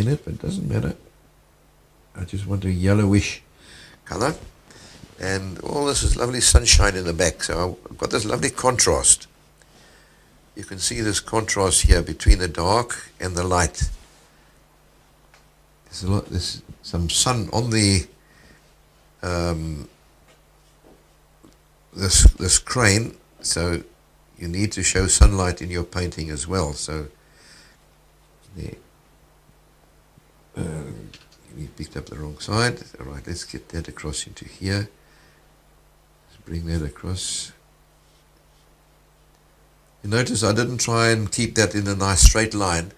in it, but it doesn't matter. I just want a yellowish color. And all this is lovely sunshine in the back, so I've got this lovely contrast. You can see this contrast here between the dark and the light. There's some sun on the this crane, so you need to show sunlight in your painting as well. So there, you picked up the wrong side. All right, let's get that across into here. Let's bring that across. You notice I didn't try and keep that in a nice straight line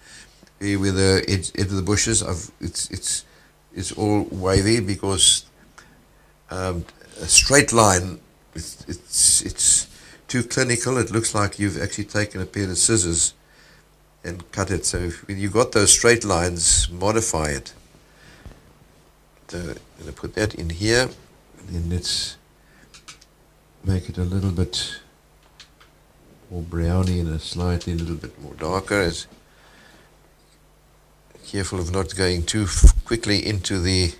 with the edge of the bushes. It's all wavy because a straight line it's too clinical. It looks like you've actually taken a pair of scissors and cut it. So when you've got those straight lines, modify it. So I'm going to put that in here, and then let's make it a little bit more browny and a little bit more darker. It's careful of not going too quickly into the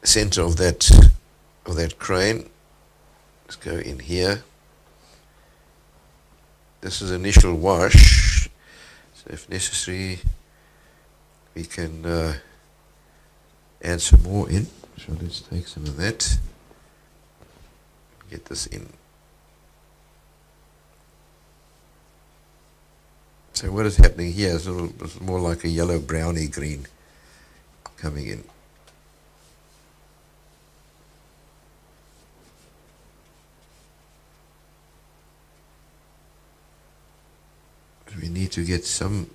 center of that crane. Let's go in here. This is initial wash, so if necessary we can add some more in. So let's take some of that, get this in. So what is happening here is it's more like a yellow browny green coming in. We need to get some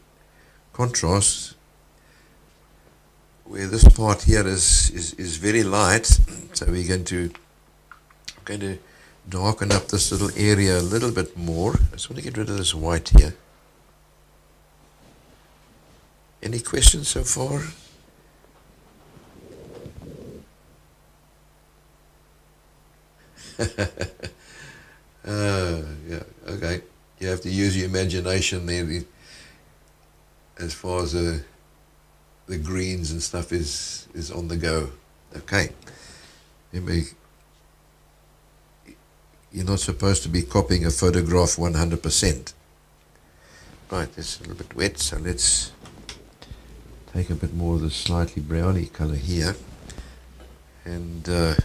contrast where this part here is very light, so we're going to darken up this little area a little bit more. I just want to get rid of this white here. Any questions so far? Yeah, okay. You have to use your imagination there as far as the greens and stuff is on the go. Okay. Remember, you're not supposed to be copying a photograph 100%. Right, it's a little bit wet, so let's take a bit more of the slightly browny color here and give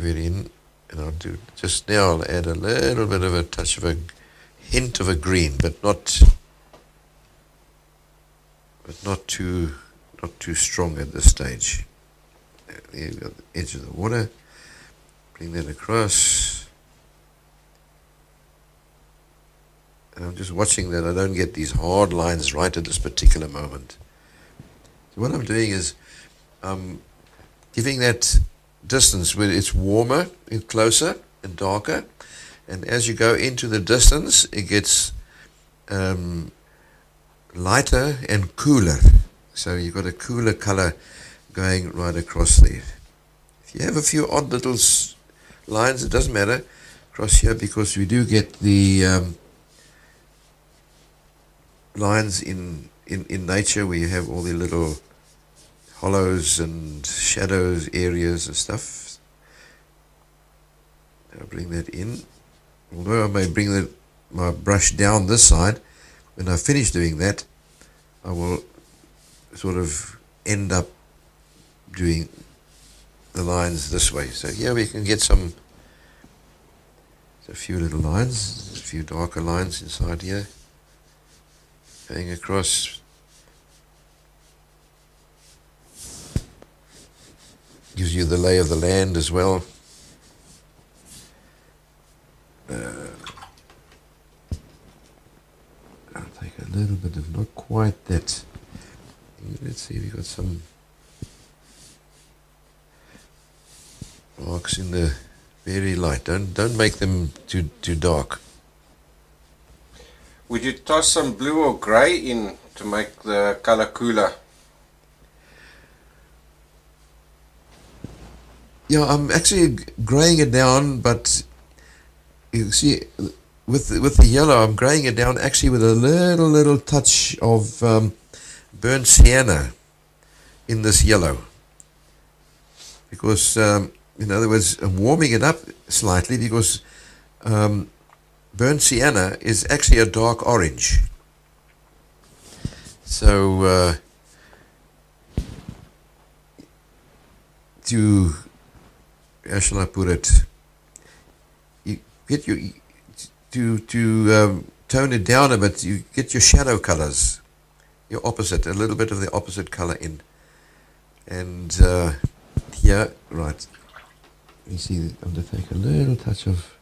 it in. And I'll do just now. I'll add a little bit of a touch of a hint of a green, but not too strong at this stage. There you've got the edge of the water. Bring that across. And I'm just watching that I don't get these hard lines right at this particular moment. So what I'm doing is giving that distance where it's warmer and closer and darker, and as you go into the distance it gets lighter and cooler, so you've got a cooler color going right across there. If you have a few odd little lines, it doesn't matter across here, because we do get the lines in nature where you have all the little hollows and shadows areas and stuff. I'll bring that in. Although I may bring my brush down this side, when I finish doing that, I will sort of end up doing the lines this way. So here we can get a few little lines, a few darker lines inside here, going across. Gives you the lay of the land as well. I'll take a little bit of, not quite that. Let's see, we've got some marks in the very light. Don't make them too dark. Would you toss some blue or grey in to make the color cooler? Yeah, I'm actually graying it down, but you see, with the yellow, I'm graying it down actually with a little touch of burnt sienna in this yellow, because in other words, I'm warming it up slightly because burnt sienna is actually a dark orange. So how shall I put it? You get your to tone it down a bit. You get your shadow colors, your opposite, a little bit of the opposite color in, and here, right. You see, I'm going to take a little touch of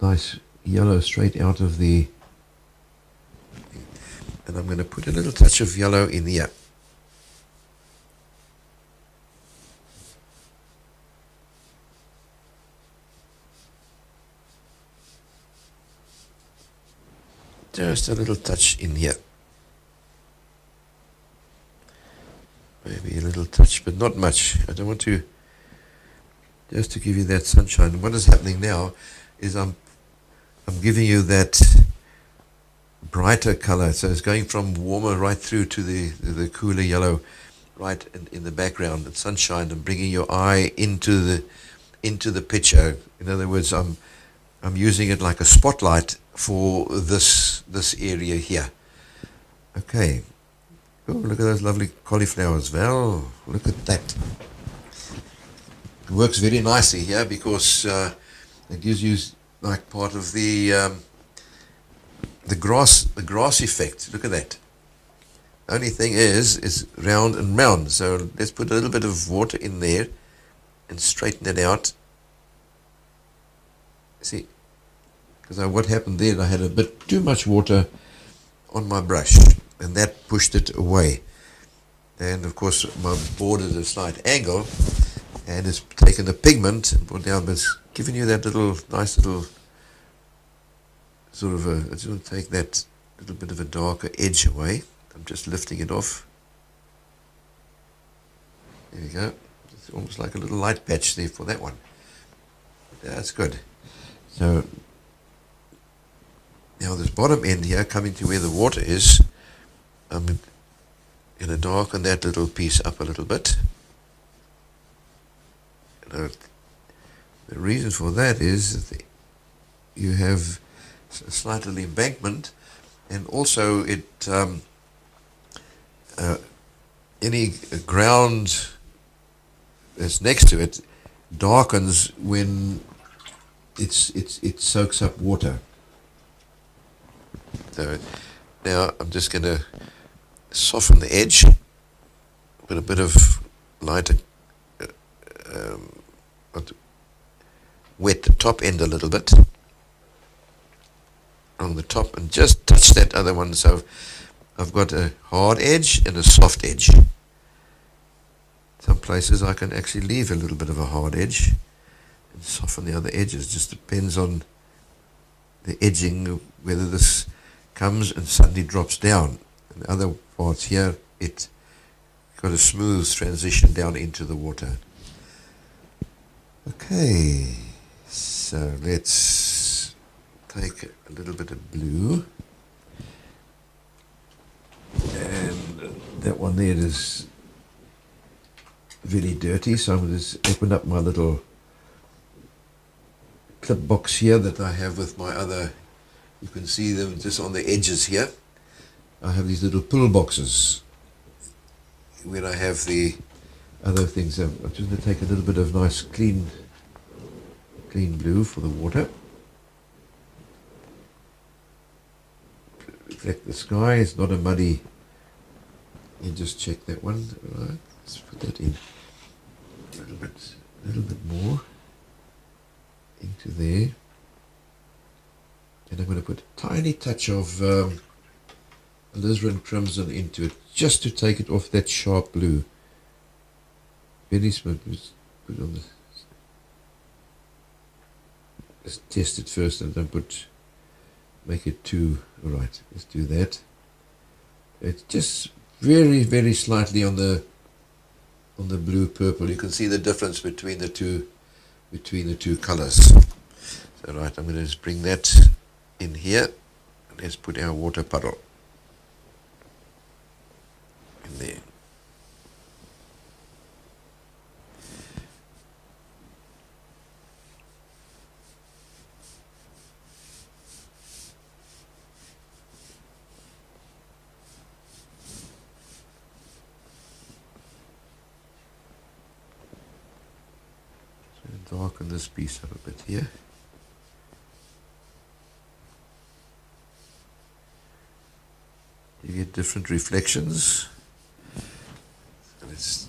nice yellow straight out of the, and I'm going to put a little touch of yellow in here. Just a little touch in here. Maybe a little touch, but not much. I don't want to, just to give you that sunshine. What is happening now is I'm giving you that brighter color. So it's going from warmer right through to the cooler yellow right in the background and sunshine, and bringing your eye into the picture. In other words, I'm using it like a spotlight for this area here. Okay. Oh, look at those lovely cauliflowers. Well, look at that. It works very nicely here because it gives you like part of the grass effect. Look at that. Only thing is round and round. So let's put a little bit of water in there and straighten it out. See, because what happened there, I had a bit too much water on my brush, and that pushed it away. And of course, my board is at a slight angle, and it's taken the pigment and brought down, but it's giving you that nice little sort of I just want to take that little bit of a darker edge away. I'm just lifting it off. There we go. It's almost like a little light patch there for that one. That's good. So now this bottom end here, coming to where the water is, I'm going to darken that little piece up a little bit. Now, the reason for that is that you have a slight little embankment, and also it any ground that's next to it darkens when it soaks up water. So now I'm just going to soften the edge with a bit of lighter, wet the top end a little bit on the top, and just touch that other one. So I've got a hard edge and a soft edge. Some places I can actually leave a little bit of a hard edge and soften the other edges. Just depends on the edging, whether this comes and suddenly drops down. And the other parts here, it got a smooth transition down into the water. Okay, so let's take a little bit of blue, and that one there is really dirty, so I'm going to just open up my little clip box here that I have with my other, you can see them just on the edges here. I have these little pull boxes where I have the other things. I'm just going to take a little bit of nice clean blue for the water. Reflect the sky, it's not a muddy, you just check that one. All right, let's put that in a little bit more into there. And I'm going to put a tiny touch of alizarin crimson into it, just to take it off that sharp blue. Very smooth. Just put it on the. Let's test it first, and don't make it too. All right, let's do that. It's just very, very slightly on the blue purple. You can see the difference between the two colors. So right, I'm going to just bring that in here. Let's put our water puddle in there. So darken this piece up a bit here. You get different reflections. So let's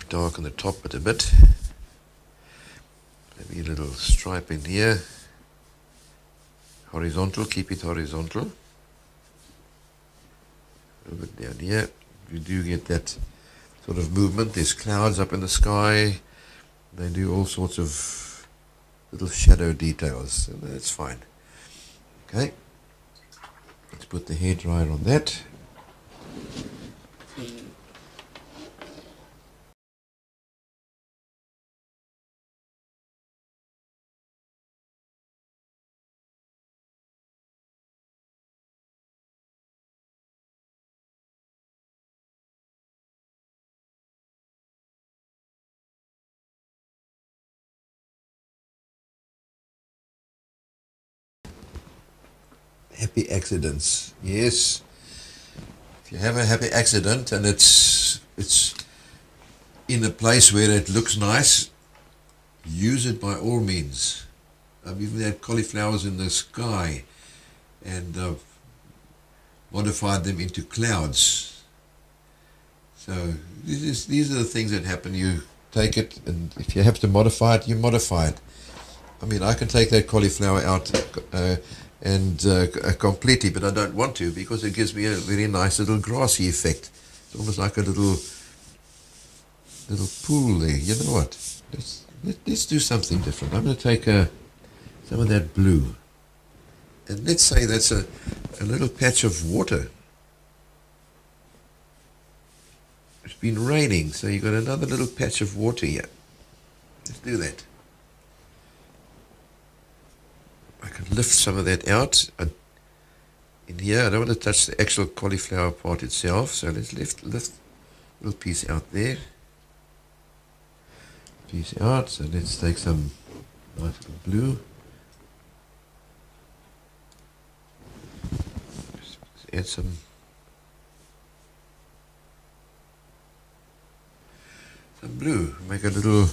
darken the top a bit. Maybe a little stripe in here. Horizontal, keep it horizontal. A little bit down here. You do get that sort of movement. There's clouds up in the sky. They do all sorts of little shadow details. And that's fine. Okay. Let's put the hairdryer on that. Happy accidents. Yes. If you have a happy accident and it's in a place where it looks nice, use it by all means. I've even had cauliflowers in the sky and modified them into clouds. So these are the things that happen. You take it, and if you have to modify it, you modify it. I mean, I can take that cauliflower out completely, but I don't want to, because it gives me a very nice little grassy effect. It's almost like a little pool there. You know what? Let's do something different. I'm going to take some of that blue, and let's say that's a little patch of water. It's been raining, so you've got another little patch of water here. Let's do that. I can lift some of that out in here. I don't want to touch the actual cauliflower part itself, so let's lift a little piece out there. Piece out. So let's take some nice little blue. Let's add some blue. Make a little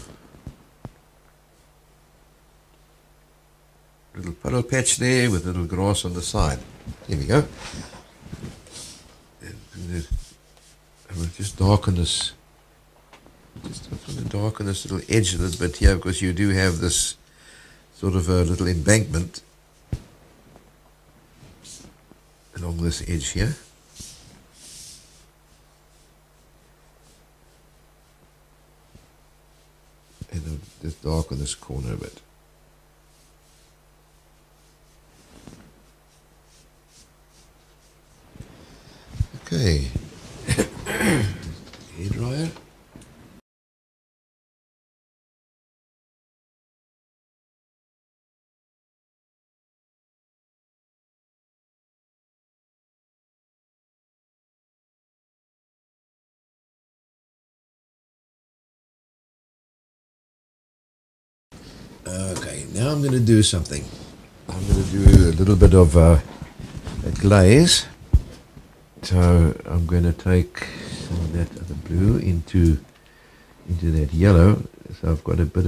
puddle patch there with a little grass on the side. There we go. And I will just darken this. Just want to darken this little edge a little bit here, because you do have this sort of a little embankment along this edge here. And I'll just darken this corner a bit. Okay. Hairdryer. Okay, now I'm going to do something. I'm going to do a little bit of a glaze. So I'm going to take some of that other blue into that yellow. So I've got a bit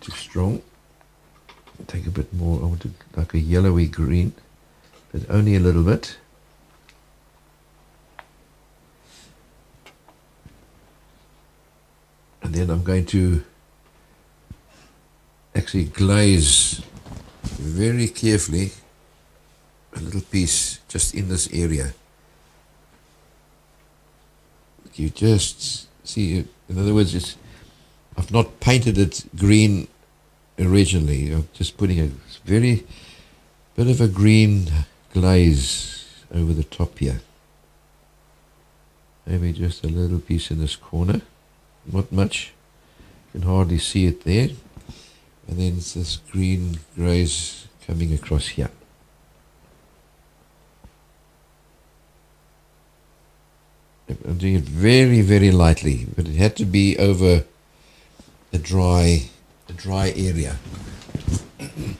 too strong. Take a bit more. I want it like a yellowy green, but only a little bit. And then I'm going to actually glaze very carefully a little piece just in this area. You just see, in other words, I've not painted it green originally. I'm just putting a very bit of a green glaze over the top here. Maybe just a little piece in this corner. Not much. You can hardly see it there. and then it's this green grays coming across here. I'm doing it very, very lightly, but it had to be over a dry area. And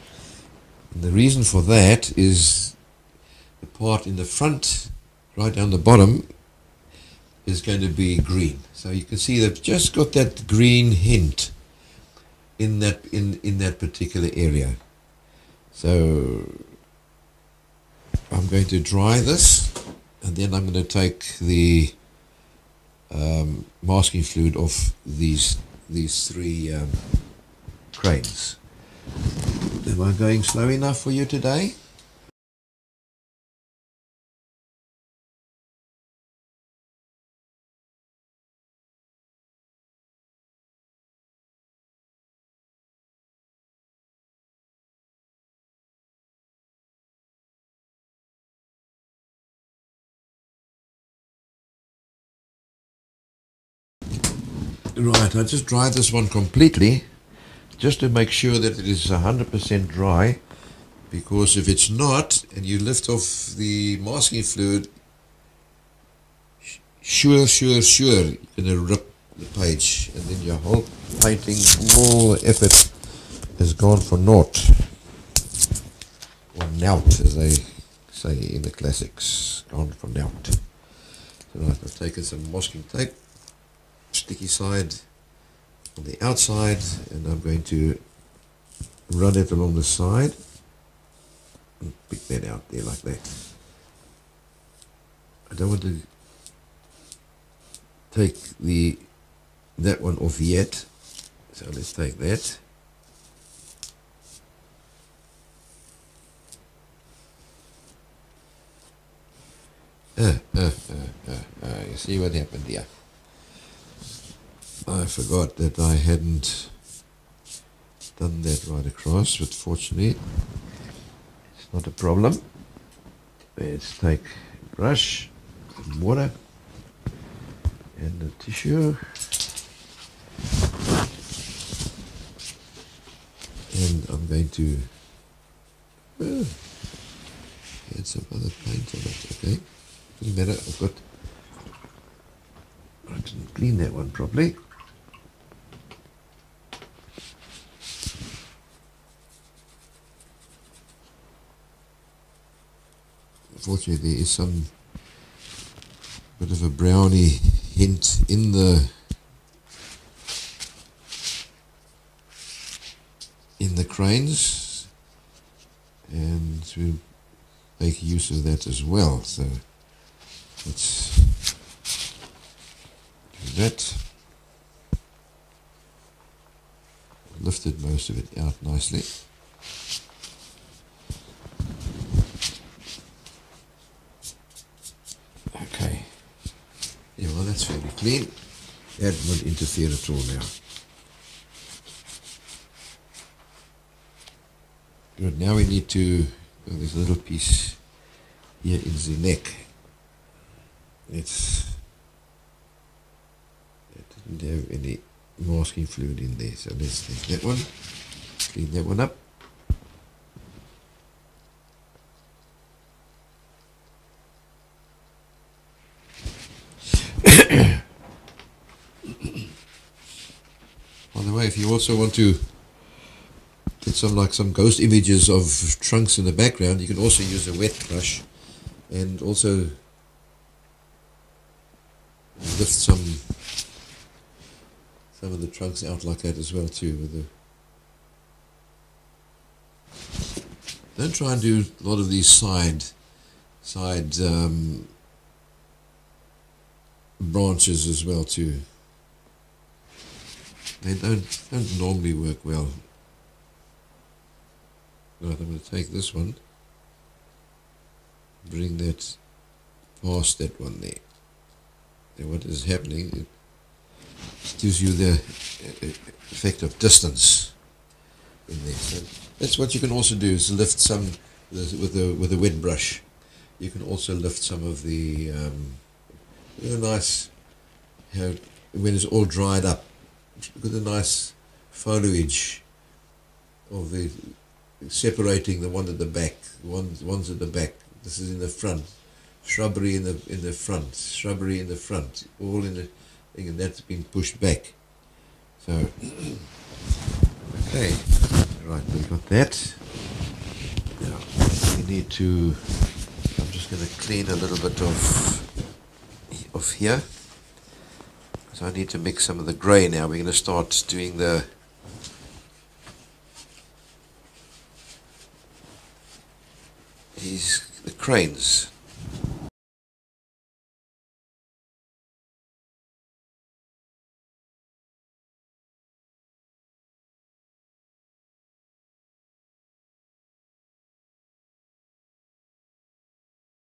the reason for that is the part in the front, right down the bottom, is going to be green. So you can see they've just got that green hint in that particular area. So I'm going to dry this, and then I'm going to take the masking fluid off these three cranes. Am I going slow enough for you today? Right, I just dried this one completely just to make sure that it is 100% dry, because if it's not and you lift off the masking fluid, sure you're going to rip the page, and then your whole painting, all the effort has gone for naught, or nout as they say in the classics, gone for nout. So right, I've taken some masking tape, sticky side on the outside, and I'm going to run it along the side and pick that out there like that. I don't want to take that one off yet, so let's take that. You see what happened here? I forgot that I hadn't done that right across, but fortunately it's not a problem. Let's take a brush, some water, and a tissue, and I'm going to add some other paint on it. Okay, doesn't matter. I didn't clean that one properly. Unfortunately, there is some bit of a browny hint in the cranes, and we'll make use of that as well. So let's do that. Lifted most of it out nicely. Okay, yeah, well, that's fairly clean. That won't interfere at all now. Good, now we need to, there's a little piece here in the neck. It didn't have any masking fluid in there, so let's take that one, clean that one up. By the way, if you also want to get some ghost images of trunks in the background, you can also use a wet brush and also lift some of the trunks out like that as well too. Don't try and do a lot of these side branches as well too. They don't normally work well. Right, I'm going to take this one, bring that past that one there. And what is happening, it gives you the effect of distance in there. So that's what you can also do, is lift some with a wet brush. You can also lift some of the nice, when it's all dried up, look at the nice foliage of the separating the one at the back, one's at the back. This is in the front. Shrubbery in the front. Shrubbery in the front. All in the thing, and that's been pushed back. So okay, right, we've got that. Now we need to. I'm just going to clean a little bit of here. So I need to mix some of the grey now. We're going to start doing the cranes.